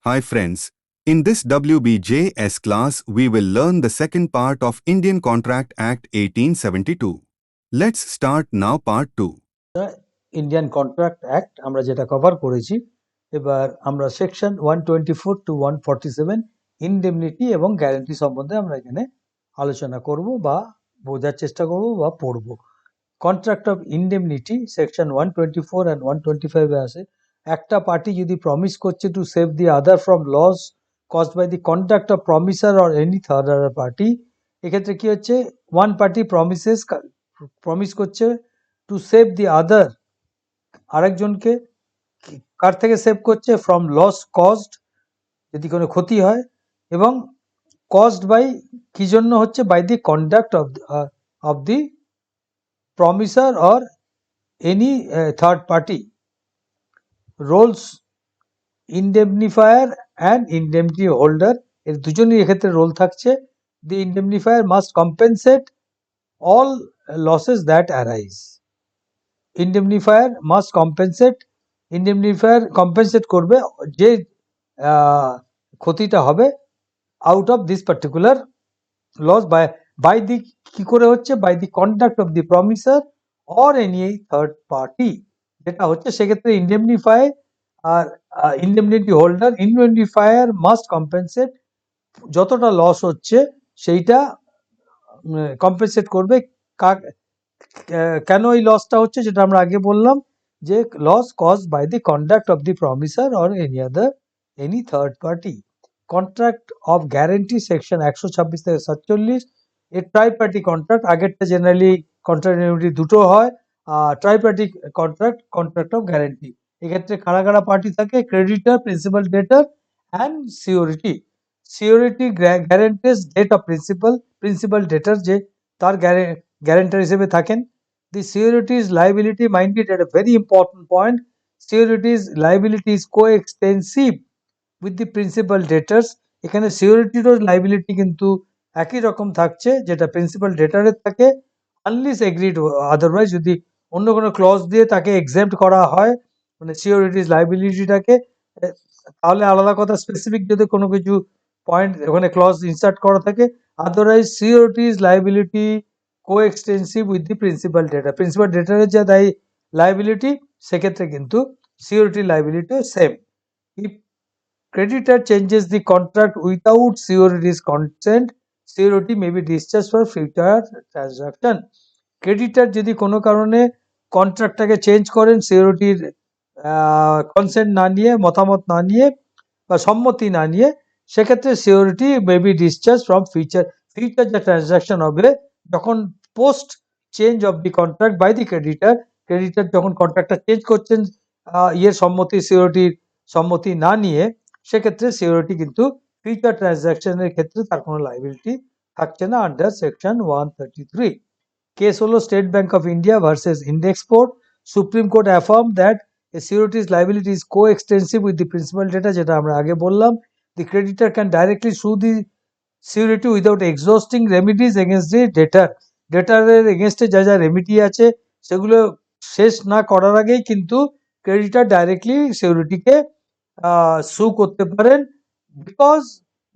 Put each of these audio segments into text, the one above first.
Hi friends, in this WBJS class we will learn the second part of Indian Contract Act 1872. Let's start now part 2. Indian contract act আমরা যেটা cover করেছি, এবার আমরা section 124 to 147 indemnity এবং guarantee সম্বন্ধে আমরা এখানে আলোচনা করব বা বোঝার চেষ্টা করব বা পড়ব। Contract of indemnity section 124 and 125 এ আছে, একটা পার্টি যদি প্রমিস করছে to save the other from loss caused by the conduct of promisor or any third other party, এক্ষেত্রে কি হচ্ছে, ওয়ান পার্টি প্রমিস করছে টু সেভ দি আদার, আরেকজনকে কার থেকে সেভ করছে, ফ্রম লস কজড, যদি কোনো ক্ষতি হয়, এবং কজড বাই কি জন্য হচ্ছে, by the conduct of the promisor or any third party. Roles indemnifier and indemnity holder, এর দুজনই এক্ষেত্রে রোল থাকছে। The indemnifier must compensate all losses that arise. Indemnifier must compensate, indemnifier compensate করবে যে ক্ষতিটা হবে out of this particular loss by the কি করে হচ্ছে, by the conduct of the promisor or any third party, যেটা হচ্ছে সেক্ষেত্রে ইনডেমনিফাই আর indemnity holder. Indemnifier must compensate, যতটা লস হচ্ছে সেইটা কম্পেনসেট করবে। কেন এই লসটা হচ্ছে, যেটা আমরা আগে বললাম, যে loss cause by the conduct of the promisor or any third party. Contract of guarantee section 126 থেকে 47, এ ট্রাই পার্টি কন্ট্রাক্ট, আগেরটা জেনারেলি কন্ট্রাক্ট দুটো হয়, tri party contract of guarantee, এক্ষেত্রে কারা কারা পার্টি থাকে, creditor, principal, debtor and surety. Surety guarantees debt of principal debtor, যে তার গ্যারেন্টার হিসেবে থাকেন। The surety's liability, mind it, it a very important point, surety's liability is coextensive with the principal debtor's. এখানে সিওরিটিরও liability কিন্তু একই রকম থাকছে যেটা প্রিন্সিপাল ডেটারের থাকে, আনলিস এগ্রিড আদারওয়াইজ, যদি অন্য কোনো ক্লজ দিয়ে তাকে এক্সেম্পট করা হয়, মানে সিওরিটিজ লাইবিলিটিটাকে, তাহলে আলাদা কথা, স্পেসিফিক যদি কোনো কিছু পয়েন্ট ওখানে ক্লজ ইনসার্ট করা থাকে, otherwise surety's liability coextensive with the principal debtor, principal ডেটারের যা দায়ী লাইবিলিটি, সেক্ষেত্রে কিন্তু সিওরিটি লাইবিলিটিও same. If creditor changes the contract without surety's consent, surety may be discharged for future transaction. Creditor যদি কোনো কারণে কন্ট্রাক্টটাকে চেঞ্জ করেন, সিওরিটির কনসেন্ট না নিয়ে, মতামত না নিয়ে বা সম্মতি না নিয়ে, সেক্ষেত্রে surety may be discharge from future যে ট্রানজাকশন হবে, যখন post change of the contract by the creditor যখন কন্ট্রাক্টটা চেঞ্জ করছেন সম্মতি, সিওরিটির সম্মতি না নিয়ে, সেক্ষেত্রে সিওরিটি কিন্তু ফিউচার ট্রানজাকশনের ক্ষেত্রে তার কোনো লাইবিলিটি থাকছে না আন্ডার সেকশন 133। কেস হলো State Bank of India versus Indexport. Supreme Court affirm that a surety's liability is coextensive with the principal debtor, যেটা আমরা আগে বললাম। The creditor can directly sue the surety without exhausting remedies against the ডেটারের এগেনস্টে যা যা remedy আছে সেগুলো শেষ না করার আগেই কিন্তু ক্রেডিটার ডাইরেক্টলি সিওরিটিকে সু করতে পারেন, because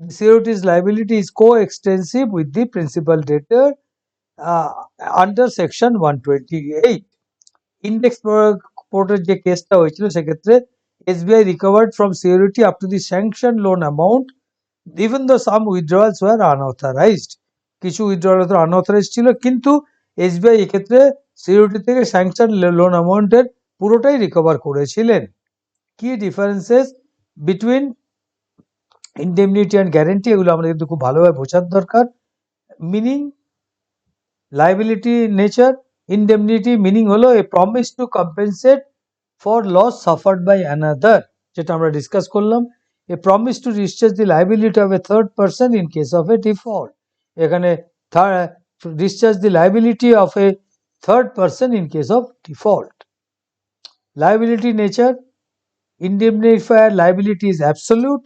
surety's liability is coextensive with the principal debtor under section 128। ইন্ডেক্স পোর্টের যে কেসটা হয়েছিল, সেক্ষেত্রে SBI recovered from surety up to the sanction loan amount even though some withdrawals were unauthorised. কিছু withdrawal তো আনঅথরাইজড ছিল, কিন্তু এসবিআই এক্ষেত্রে সিওরিটি থেকে স্যাংশন লোন অ্যামাউন্টের পুরোটাই রিকভার করেছিলেন। কি differences between indemnity and guarantee, এগুলো আমাদের কিন্তু খুব ভালোভাবে বোঝার দরকার। Meaning, liability nature, indemnity meaning হলো a promise to compensate for loss suffered by another, যেটা আমরা ডিসকাস করলাম। A promise to discharge the liability of a third person in case of a default, এখানে discharge the liability of a third person in case of default. Liability nature, indemnifier liability is absolute,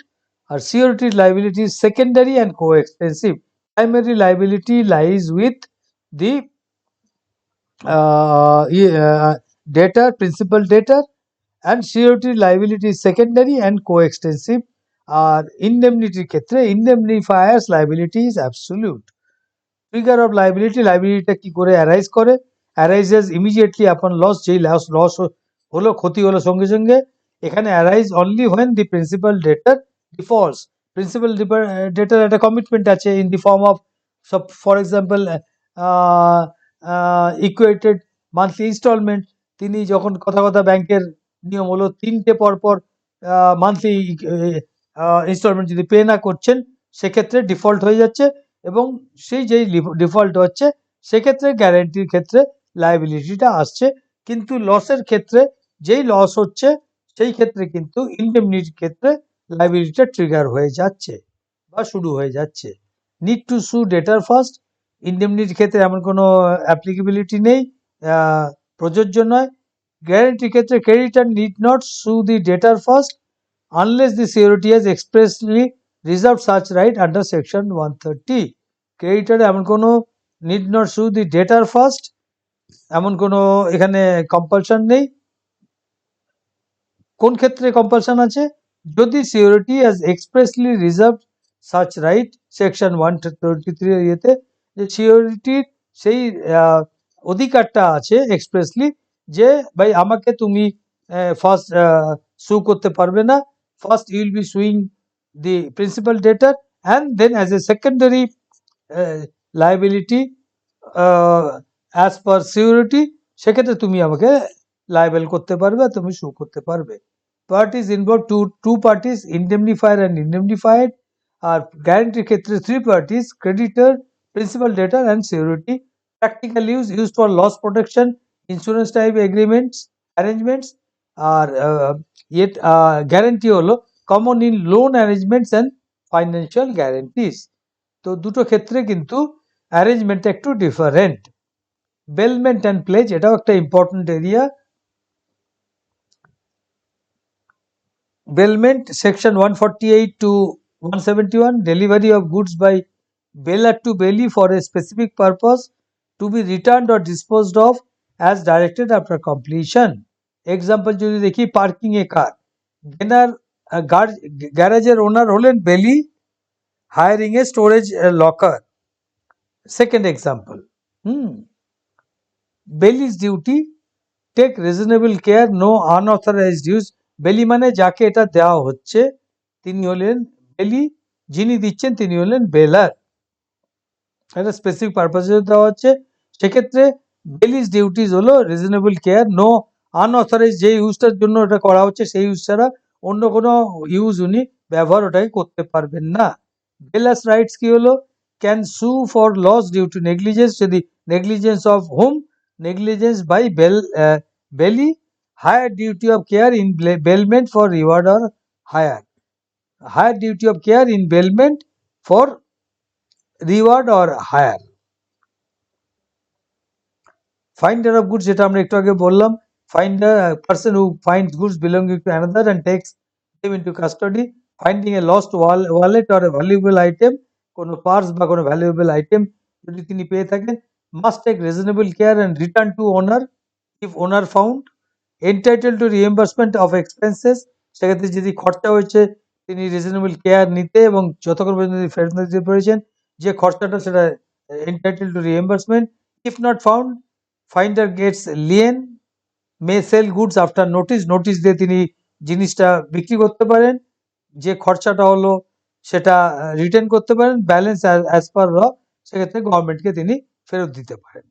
or surety liability is secondary and coextensive. Primary liability lies with the debtor, principal debtor, and surety liability is secondary and coextensive. আর ইনডেমনিটির ক্ষেত্রে indemnifier's liability is absolute. Trigger of লাইবিলিটিটা কি করে arise করে? Arises immediately upon loss, যেই loss হলো, ক্ষতি হলো সঙ্গে সঙ্গে। এখানে arise only when the principal debtor defaults. Principal debtor একটা কমিটমেন্ট আছে in the form of, for example equated monthly instalment. তিনি যখন কথা ব্যাংকের নিয়ম হলো 3টে পরপর মান্থলি ইনস্টলমেন্ট যদি পে না করছেন, সেক্ষেত্রে ডিফল্ট হয়ে যাচ্ছে, এবং সেই যেই ডিফল্ট হচ্ছে সেক্ষেত্রে গ্যারেন্টির ক্ষেত্রে লাইবিলিটিটা আসছে। কিন্তু লসের ক্ষেত্রে যেই লস হচ্ছে সেই ক্ষেত্রে কিন্তু ইনডেমনিটির ক্ষেত্রে লাইবিলিটিটা ট্রিগার হয়ে যাচ্ছে বা শুরু হয়ে যাচ্ছে। নিড টু সু ডেটার ফার্স্ট। ইনডেমনিটির ক্ষেত্রে এমন কোনো অ্যাপ্লিকেবিলিটি নেই, প্রযোজ্য নয়। গ্যারেন্টির ক্ষেত্রে ক্রেডিটর নিড নট সু দি ডেটার first unless the surety has expressly reserved such right under section 130. Creditor এমন কোনো নিড নট সু দি ডেটার ফার্স্ট, এমন কোনো এখানে কম্পালশন নেই। কোন ক্ষেত্রে কম্পালশন আছে? যদি surety has expressly reserve such right, section 133 এর ইয়েতে, যে সিউরিটির সেই অধিকারটা আছে এক্সপ্রেসলি, যে ভাই আমাকে তুমি ফার্স্ট সু করতে পারবে না, first you will be suing the principal debtor, and then as a secondary liability as per surety, সেক্ষেত্রে তুমি আমাকে লাইবেল করতে পারবে, তুমি সু করতে পারবে। Parties involve, two parties, indemnifier and indemnified. আর গ্যারেন্টির ক্ষেত্রে 3 parties, creditor, principal debtor and surety. Practical use, use for loss protection, insurance type agreements, arrangements. আর গ্যারেন্টি হলো common in loan arrangements and financial guarantees. তো দুটো ক্ষেত্রে কিন্তু অ্যারেঞ্জমেন্টটা একটু ডিফারেন্ট। বেলমেন্ট অ্যান্ড প্লেজ, এটাও একটা important area. Bailment, section 148 to 171, delivery of goods by bailer to bailee for a specific purpose to be returned or disposed of as directed after completion. Example যদি দেখি, parking এ কার, গ্যারেজের owner হলেন bailee, hiring a storage locker. Second example, বেলি's duty, take reasonable care no unauthorised use. Bailee মানে যাকে এটা দেওয়া হচ্ছে তিনি হলেন বেলি, যিনি দিচ্ছেন তিনি হলেন বেলার। একটা স্পেসিফিক পারপাসে দেওয়া হচ্ছে, সেক্ষেত্রে বেলি's ডিউটিস হলো রিজনেবল কেয়ার, নো আনঅথরাইজড, যে ইউজটার জন্য ওটা করা হচ্ছে সেই ইউজ ছাড়া অন্য কোনো ইউজ উনি ব্যবহার ওটাকে করতে পারবেন না। বেলার্স রাইটস কি হলো? Can sue for loss due to negligence, যদি negligence of home, negligence by belly, higher duty of care in bailment for reward or hire, higher duty of care in bailment for reward or hire. Finder of goods, যেটা আমরা একটু আগে বললাম, finder, person who finds goods belonging to another and takes them into custody. Finding a lost wallet or a valuable item, কোনো purse বা কোনো valuable item যদি তিনি পেয়ে থাকেন, must take reasonable care and return to owner if owner found. Entitled to reimbursement of expenses, সেক্ষেত্রে যদি খরচা হয়েছে তিনি রিজনেবল কেয়ার নিতে এবং যতক্ষণ পর্যন্ত ফেরত দিতে পেরেছেন যে খরচাটা, সেটা entitled to reimbursement. If not found, finder gets lien, may sell goods after notice, notice দিয়ে তিনি জিনিসটা বিক্রি করতে পারেন, যে খরচাটা হলো সেটা রিটার্ন করতে পারেন, ব্যালেন্স অ্যাজ পার ল, সেক্ষেত্রে গভর্নমেন্টকে তিনি ফেরত দিতে পারেন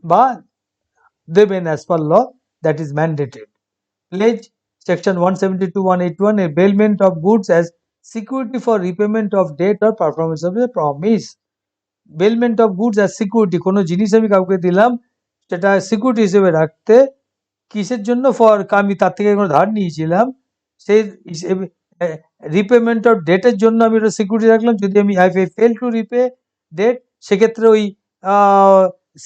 বা দেবেন as per law, that is mandated. Pledge, section 172-181, a bailment of goods as security for repayment of debt or performance of a promise. Bailment of goods as security, কোনো জিনিস আমি কাউকে দিলাম সেটা সিকিউরিটি হিসেবে রাখতে, কিসের জন্য? ফর, আমি তার থেকে কোনো ধার নিয়েছিলাম, সেই রিপেমেন্ট অফ ডেটের জন্য আমি ওটা সিকিউরিটি রাখলাম। যদি আমি I fail to repay debt, সেক্ষেত্রে ওই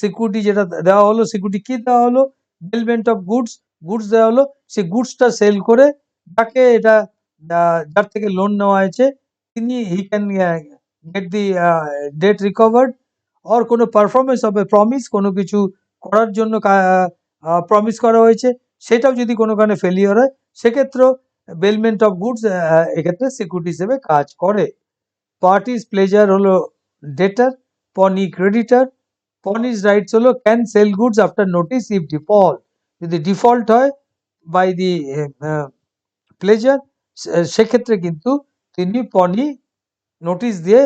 সিকিউরিটি যেটা দেওয়া হলো, সিকিউরিটি কি দেওয়া হলো? বেলমেন্ট অফ গুডস, গুডস দেওয়া হলো, সেই গুডসটা সেল করে যাকে এটা যার থেকে লোন নেওয়া হয়েছে তিনি he can get the debt recovered. Or কোনো পারফরমেন্স অফ এ প্রমিস, কোনো কিছু করার জন্য প্রমিস করা হয়েছে, সেটাও যদি কোনো কারণে ফেলিওর হয়, সেক্ষেত্রেও বেলমেন্ট অফ গুডস এক্ষেত্রে সিকিউরিটি হিসেবে কাজ করে। পার্টিস প্লেজার হলো debtor, pawnee creditor, pawnee's rights হলো can sell goods after notice if default, যদি ডিফল্ট হয় বাই দি প্লেজার সেক্ষেত্রে কিন্তু তিনি পনি নোটিশ দিয়ে,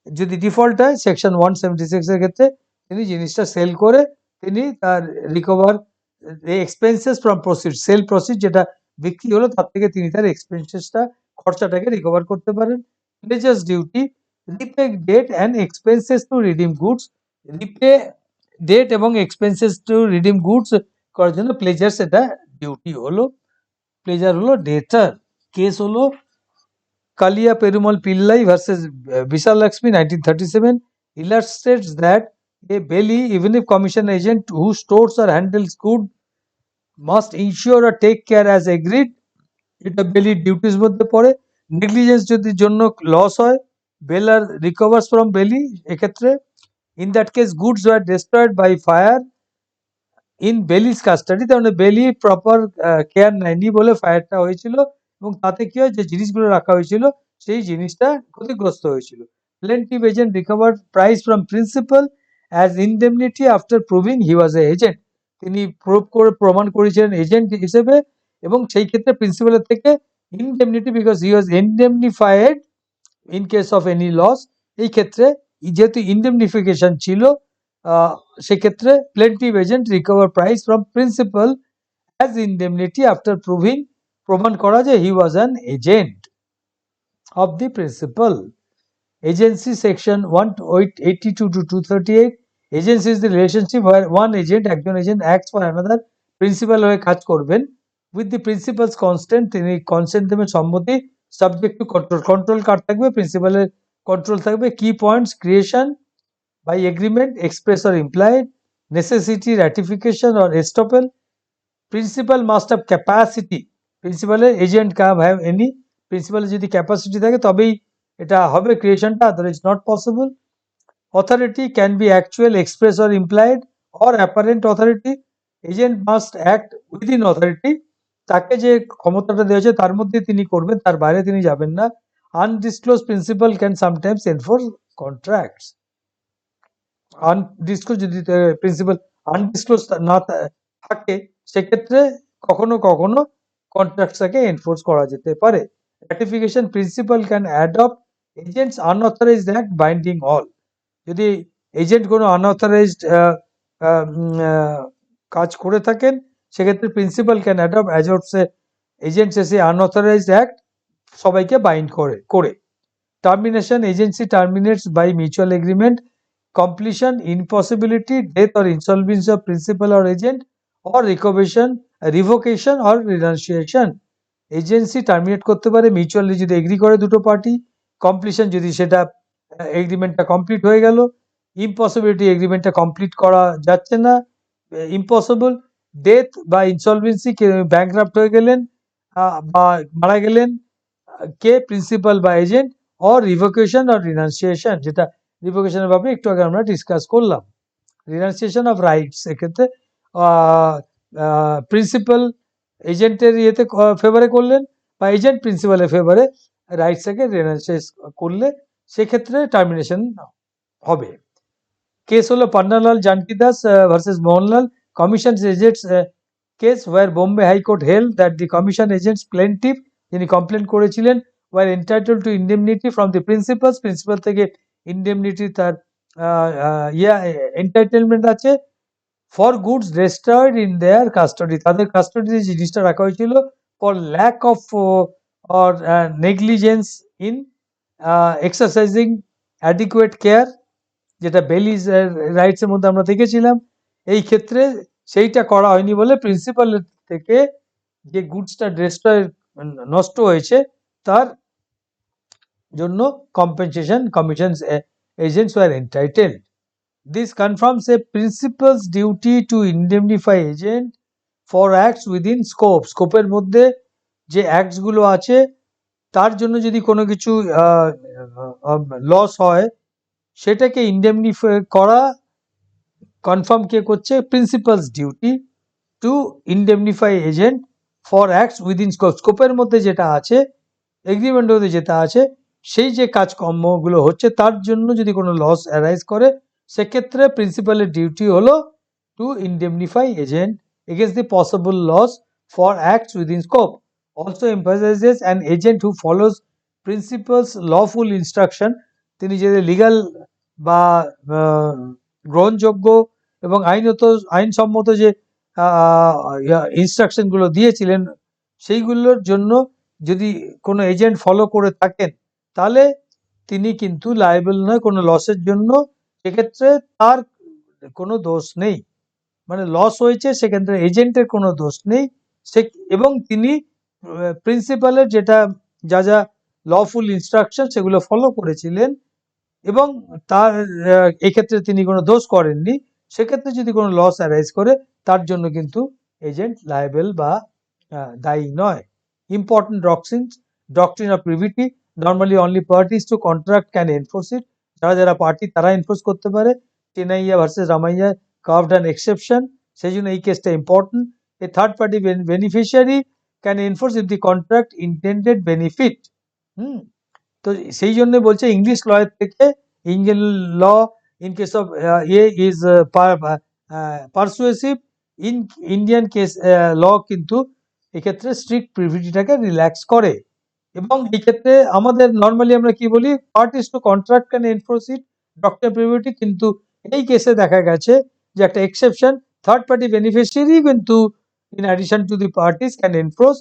যদি ডিফল্ট হয় সেকশন 176 এর ক্ষেত্রে তিনি জিনিসটা সেল করে তিনি তার recover expenses from proceed, sale proceed যেটা বিক্রি হলো তার থেকে তিনি তার এক্সপেন্সেসটা খরচাটাকে রিকভার করতে পারেন। Pledger's duty repay debt and expenses to redeem goods, repay debt এবং এক্সপেন্সেস টু রিডিম গুডস করার জন্য প্লেজার সেটা ডিউটি হলো। প্লেজার হলো ডেটার। কেস হলো Kalia Perumal Pillai versus Vishal Lakshmi 1937 illustrates that a belly, even if commission agent who stores or handles good must ensure or take care as agreed, এটা বেলি duties মধ্যে পড়ে। Negligence যদি জন্য লস হয়, বেলার রিকভার্স ফ্রম বেলি এক্ষেত্রে, in that case goods were destroyed by fire in bailee's custody, তার মানে বেলি প্রপার কেয়ার নেয়নি বলে ফায়ারটা হয়েছিল এবং তাতে কি হয় যে জিনিসগুলো রাখা হয়েছিল সেই জিনিসটা ক্ষতিগ্রস্ত হয়েছিল। Plaintiff agent recover price from principal as indemnity after proving he was a agent, তিনি প্রুভ করে প্রমাণ করেছিলেন এজেন্ট হিসেবে এবং সেই ক্ষেত্রে প্রিন্সিপালের থেকে indemnity because he was indemnified in case of any loss, এই ক্ষেত্রে যেহেতু ইনডেমনিফিকেশন ছিল সেক্ষেত্রে plaintiff agent recover price from principal as indemnity after proving, প্রমাণ করা যে he was an agent of the principal. Agency section 182 to 238, agency is the relationship where one agent, একজন agent acts for another, principal হয়ে কাজ করবেন with the principal's consent, তিনি consent দেবেন, সম্মতি, subject to control, control car থাকবে, প্রিন্সিপালের control থাকবে। কি points, creation by agreement, express or implied, necessity, ratification or estoppel, principal must have capacity, প্রিন্সিপালের এজেন্ট কাম হ্যাভ এনি, প্রিন্সিপালের যদি ক্যাপাসিটি থাকে তবেই এটা হবে ক্রিয়েশনটা, otherwise not possible. Authority can be actual, express or implied or apparent authority, agent must act within authority, তাকে যে ক্ষমতাটা দেওয়া হয়েছে তার মধ্যে তিনি করবেন, তার বাইরে তিনি যাবেন না। Undisclosed principal can sometimes enforce contracts, undisclosed যদি প্রিন্সিপাল আনডিসক্লোজ না থাকে সেক্ষেত্রে কখনো কখনো কন্ট্রাক্টটাকে এনফোর্স করা যেতে পারে। Ratification, principal can adopt agent's unauthorised act binding all, যদি এজেন্ট কোনো আনঅথরাইজড কাজ করে থাকেন সেক্ষেত্রে principal can adopt as agent's এসে আনঅথরাইজড অ্যাক্ট সবাইকে বাইন্ড করে। Termination, agency terminates by mutual agreement, completion, impossibility, death or insolvency of principal or agent, or revocation or renunciation, agency terminate করতে পারে মিউচুয়ালি যদি এগ্রি করে দুটো party, completion যদি সেটা এগ্রিমেন্টটা কমপ্লিট হয়ে গেল, ইম্পসিবিলিটি এগ্রিমেন্টটা কমপ্লিট করা যাচ্ছে না, ইম্পসিবল, ডেথ বা ইনসলভেন্সি, ব্যাংক্রাফট হয়ে গেলেন বা মারা গেলেন কে, প্রিন্সিপাল বা agent, or revocation or renunciation, যেটা রিভোকেশনের ব্যাপারে একটু আগে আমরা ডিসকাস করলাম। রিনাউন্সিয়েশন অফ রাইটস এক্ষেত্রে প্রিন্সিপাল এজেন্টের ইয়েতে ফেভারে করলেন বা এজেন্ট প্রিন্সিপালের ফেভারে রাইটসটাকে রিনাউন্সিয়েট করলে সেক্ষেত্রে টার্মিনেশন হবে। কেস হলো Pannalal Janki Das versus Mohanlal, commission agents case were Bombay high court held that the commission agents plaintiff, যিনি কমপ্লেন করেছিলেন, were entitled to indemnity from the principals, principal থেকে ইন্ডেমনিটি তার এন্টাইটেলমেন্ট আছে, for goods destroyed in their custody, তাদের কাস্টডিতে জিনিসটা রাখা হয়েছিল, for lack of or negligence in exercising adequate care, যেটা বেলিজ রাইটসের মধ্যে আমরা দেখেছিলাম, এই ক্ষেত্রে সেইটা করা হয়নি বলে প্রিন্সিপালের থেকে যে গুডসটা ডিস্ট্রয় নষ্ট হয়েছে তার জন্য compensation commission agents were entitled. This confirms a principal's duty to indemnify agent for acts within scope. স্কোপের মধ্যে যে অ্যাক্টস গুলো আছে তার জন্য যদি কোনো কিছু লস হয় সেটাকে ইন্ডেমনিফাই করা কনফার্ম কে করছে, principal's duty to indemnify agent for acts within scope, স্কোপের মধ্যে যেটা আছে, এগ্রিমেন্টের মধ্যে যেটা আছে, সেই যে কাজকর্মগুলো হচ্ছে তার জন্য যদি কোনো লস অ্যারাইজ করে, সেক্ষেত্রে প্রিন্সিপালের ডিউটি হলো to indemnify agent against the possible loss for acts within scope. Also emphasises an agent who follows principal's lawful instruction, তিনি যদি লিগাল বা গ্রহণযোগ্য এবং আইনসম্মত যে ইনস্ট্রাকশনগুলো দিয়েছিলেন, সেইগুলোর জন্য যদি কোনো এজেন্ট ফলো করে থাকেন, তাহলে তিনি কিন্তু লায়েবল নয় কোনো লসের জন্য। সেক্ষেত্রে তার কোনো দোষ নেই, মানে লস হয়েছে সেক্ষেত্রে এজেন্টের কোনো দোষ নেই। সে এবং তিনি প্রিন্সিপালের যেটা যা যা লফুল ইনস্ট্রাকশন সেগুলো ফলো করেছিলেন এবং তার এক্ষেত্রে তিনি কোনো দোষ করেননি, সেক্ষেত্রে যদি কোনো লস অ্যারাইজ করে তার জন্য কিন্তু এজেন্ট লায়েবল বা দায়ী নয়। Important doctrine of privity, normally only parties to contract can enforce it, যারা যারা পার্টি তারা এনফোর্স করতে পারে। Chinnaya versus Ramayya carved an exception, সেই জন্য এই কেসটা important. A third party beneficiary can enforce if the contract intended benefit. তো সেই জন্য বলছে ইংলিশ লয়ের থেকে Indian law in case of a is persuasive, in Indian case law কিন্তু এক্ষেত্রে স্ট্রিক্ট প্রিভিটিটাকে রিল্যাক্স করে। এবং এই ক্ষেত্রে আমাদের নর্মালি আমরা কি বলি, parties to contract can enforce it, doctor privity, কিন্তু এই কেসে দেখা গেছে যে একটা এক্সেপশন, থার্ড পার্টি বেনিফিশিয়ারি কিন্তু in addition to the parties can enforce,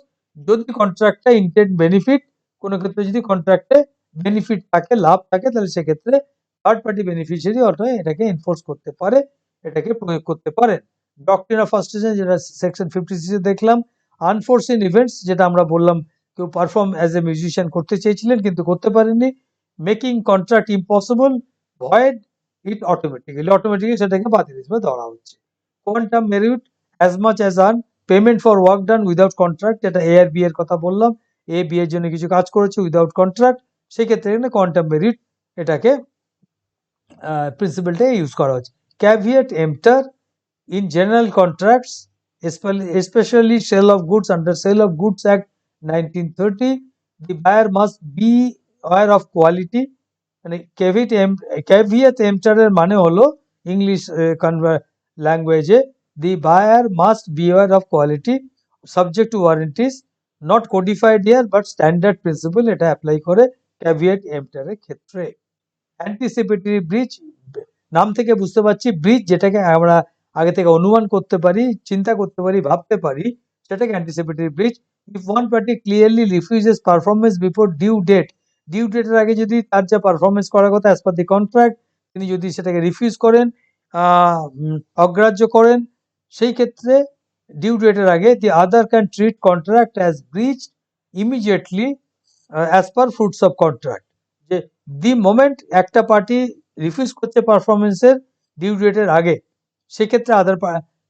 যদি কন্ট্রাক্টটা ইন্টেন্ড বেনিফিট, কোনো ক্ষেত্রে যদি কন্ট্রাক্টে বেনিফিট থাকে, লাভ থাকে, তাহলে সেক্ষেত্রে থার্ড পার্টি বেনিফিশিয়ারি অর্থাৎ এটাকে এনফোর্স করতে পারে, এটাকে প্রয়োগ করতে পারেন। ডক্ট্রিন অফ ফার্স্টেশন যেটা সেকশন 56 দেখলাম। আনফোর্সিন ইভেন্টস, যেটা আমরা বললাম কেউ পারফর্ম অ্যাজ এ মিউজিশিয়ান করতে চেয়েছিলেন কিন্তু করতে পারেননি। মেকিং কন্ট্রাক্ট ইম্পসিবল, ভয়েড ইট অটোমেটিক্যালি সেটাকে বাতিল হিসেবে ধরা হচ্ছে। Quantum merit, as much as earn, payment for work done without contract, যেটা এ আর বি এর কথা বললাম, এ বি এর জন্য কিছু কাজ করেছে উইদাউট কন্ট্রাক্ট, সেক্ষেত্রে এখানে কোয়ান্টাম মেরিট এটাকে প্রিন্সিপালটা ইউজ করা হচ্ছে। Caveat emptor, in general contracts, especially sale of goods under Sale of Goods Act 1930, the buyer must be aware of quality. মানে caveat emptor এর মানে হলো ইংলিশ ল্যাঙ্গুয়েজে, the buyer must be aware of quality subject to warranties, not codified here but standard principle, এটা apply করে caveat emptor এর ক্ষেত্রে। Anticipatory ব্রিচ, নাম থেকে বুঝতে পারছি ব্রিচ যেটাকে আমরা আগে থেকে অনুমান করতে পারি, চিন্তা করতে পারি, ভাবতে পারি, সেটাকে anticipatory breach. If one party clearly refuses performance before due ডেটের আগে যদি তার যা পারফরমেন্স করার কথা অ্যাজ পার দি কন্ট্রাক্ট, তিনি যদি সেটাকে রিফিউজ করেন, অগ্রাহ্য করেন, সেই ক্ষেত্রে ডিউ ডেটের আগে the other can treat contract as breach immediately as per fruits of contract. যে দি মোমেন্ট একটা পার্টি রিফিউজ করছে পারফরমেন্সের ডিউ ডেটের আগে, সেক্ষেত্রে other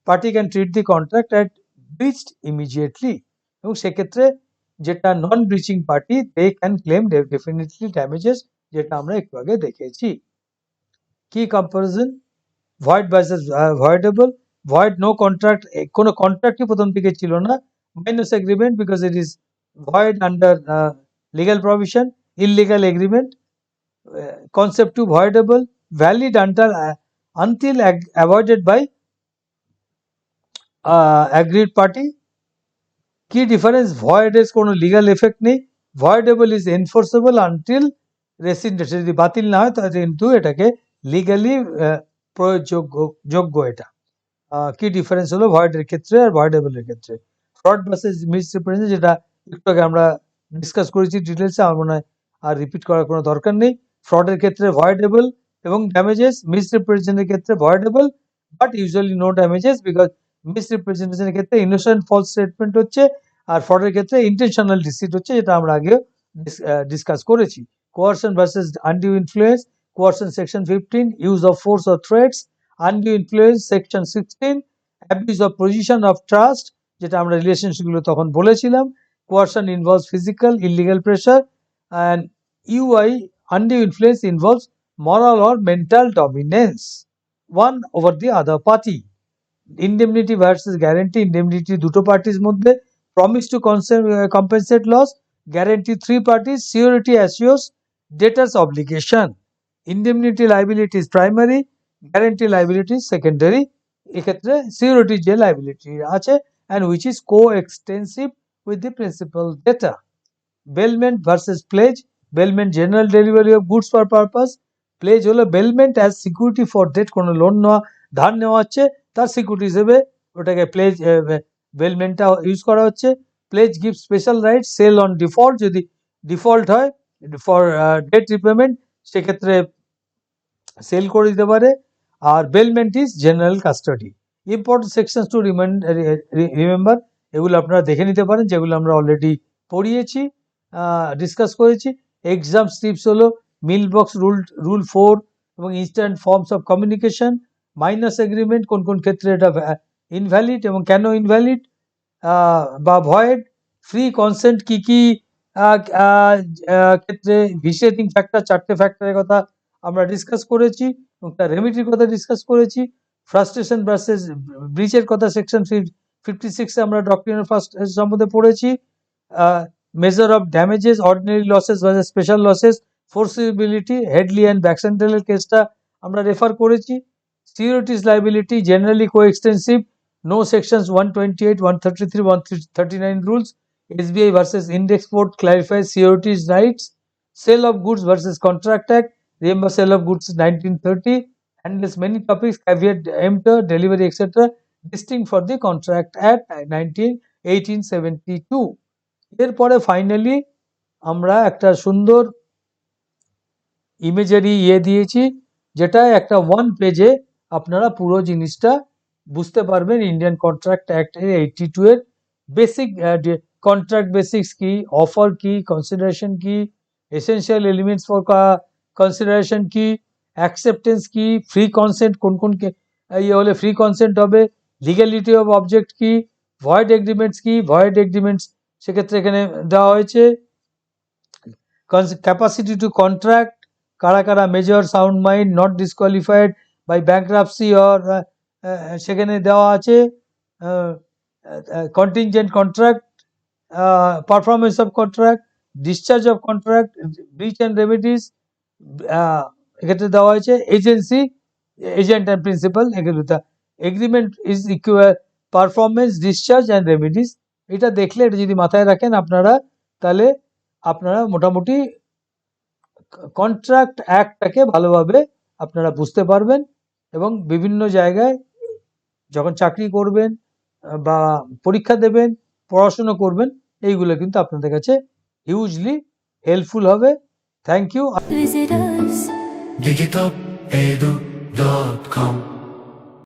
party can treat the contract at breached immediately, এবং সেক্ষেত্রে যেটা non breaching party they can claim definitely damages, যেটা আমরা একটু আগে দেখেছি। কি comparison, void versus voidable. Void, no contract, কোনো কন্ট্রাক্টই প্রথম থেকে ছিল না, minor's agreement because it is void under legal provision, illegal agreement. Concept 2, voidable, valid until avoided by agreed party. Key difference, void এর কোনো legal effect নেই, voidable is enforceable until rescinded, যদি বাতিল না হয় তাহলে কিন্তু এটাকে লিগালি প্রয়োগযোগ্য এটা। কি ডিফারেন্স হলো void এর ক্ষেত্রে আর voidable এর ক্ষেত্রে। ফ্রড ভার্সেস মিসরিপ্রেজেন্টেশন, যেটা একটু আগে আমরা ডিসকাস করেছি ডিটেলসে, আমার মনে হয় আর রিপিট করার কোনো দরকার নেই। ফ্রডের ক্ষেত্রে ভয়েডেবল এবং ড্যামেজেস, মিসরিপ্রেজেন্টেশনের ক্ষেত্রে voidable but usually no damages, because মিসরিপ্রেজেন্টেশনের ক্ষেত্রে ইনোসেন্ট ফলস স্টেটমেন্ট হচ্ছে, আর ফ্রডের ক্ষেত্রে ইন্টেনশনাল ডিসিট হচ্ছে, যেটা আমরা আগেও ডিসকাস করেছি। Coercion versus undue influence, coercion section 15, use of force or threats, undue influence section 16, abuse of position of trust, যেটা আমরা রিলেশনশিপগুলো তখন বলেছিলাম। Coercion involves physical illegal pressure, and ইউআই undue influence involves moral or mental dominance one over the other party. Indemnity versus guarantee, indemnity দুটো পার্টির মধ্যে, promise to compensate loss, guarantee three parties, surety assures debtor's obligation, indemnity liability is primary, guarantee liability is secondary. এক্ষেত্রে surety যে liability আছে and which is co-extensive with the principal debtor. Bailment versus pledge. Bailment general delivery of goods for purpose. Pledge হলো bailment as security for debt, কোনো loan নেওয়া ধার নেওয়া হচ্ছে তার সিকিউরিটি হিসেবে ওটাকে প্লেজ বেলমেন্টটা ইউজ করা হচ্ছে। Pledge give special right sale on default, যদি ডিফল্ট হয় ফর ডেট রিপেমেন্ট সেক্ষেত্রে সেল করে দিতে পারে। আর bailment is general custody. Important sections to remember, এগুলো আপনারা দেখে নিতে পারেন যেগুলো আমরা অলরেডি পড়িয়েছি, ডিসকাস করেছি। এক্সাম স্ট্রিপস হলো মিল বক্স রুল 4 এবং instant forms of communication. Minor's agreement কোন কোন ক্ষেত্রে এটা ইনভ্যালিড এবং কেন ইনভ্যালিড বা ভয়েড। ফ্রি কনসেন্ট কি কি ক্ষেত্রে ভিসেটিং ফ্যাক্টর, 4টে ফ্যাক্টরের কথা আমরা ডিসকাস করেছি এবং তার রেমিডির কথা ডিসকাস করেছি। ফ্রাস্ট্রেশন ভার্সেস ব্রিচের কথা সেকশন 56 আমরা ডক্ট্রিনাল ফার্স্ট সম্বন্ধে পড়েছি। Measure of damages, ordinary losses versus special losses, foreseeability, Hadley and ব্যাকসেন্টেলের কেসটা আমরা রেফার করেছি। Securities liability generally coextensive, no sections 128, 133, 139 rules. SBI versus Indexport clarifies securities rights. Sale of goods versus Contract Act, remember sale of goods 1930, handles many topics, caveat emptor, delivery, etc. distinct for the Contract Act 1872. এরপরে finally আমরা একটা সুন্দর imagery দিয়েছি, যেটা একটা 1 পেজে আপনারা পুরো জিনিসটা বুঝতে পারবেন। ইন্ডিয়ান কন্ট্রাক্ট অ্যাক্ট 82 এর বেসিক কন্ট্রাক্ট বেসিক্স কি, অফার কি, কনসিডারেশন কি, এসেনশিয়াল এলিমেন্টস ফর কনসিডারেশন কি, অ্যাকসেপ্টেন্স কি, ফ্রি কনসেন্ট কোন কোন হলে ফ্রি কনসেন্ট হবে, লিগ্যালিটি অফ অবজেক্ট কি, ভয়েড এগ্রিমেন্টস কি, ভয়েড এগ্রিমেন্টস সেক্ষেত্রে এখানে দেওয়া হয়েছে। ক্যাপাসিটি টু কন্ট্রাক্ট, কারা কারা major sound mind not disqualified by bankruptcy or সেখানে দেওয়া আছে। Contingent contract, performance of contract, discharge of contract, breach and remedies এক্ষেত্রে দেওয়া হয়েছে। এজেন্সি, এজেন্ট অ্যান্ড প্রিন্সিপাল এগুলো, agreement is equal performance, discharge and remedies. এটা দেখলে, এটা যদি মাথায় রাখেন আপনারা, তাহলে আপনারা মোটামুটি কন্ট্রাক্ট অ্যাক্টটাকে ভালোভাবে আপনারা বুঝতে পারবেন এবং বিভিন্ন জায়গায় যখন চাকরি করবেন বা পরীক্ষা দেবেন, পড়াশুনো করবেন, এইগুলো কিন্তু আপনাদের কাছে হিউজলি হেল্পফুল হবে। Thank you. Visit us digitopedu.com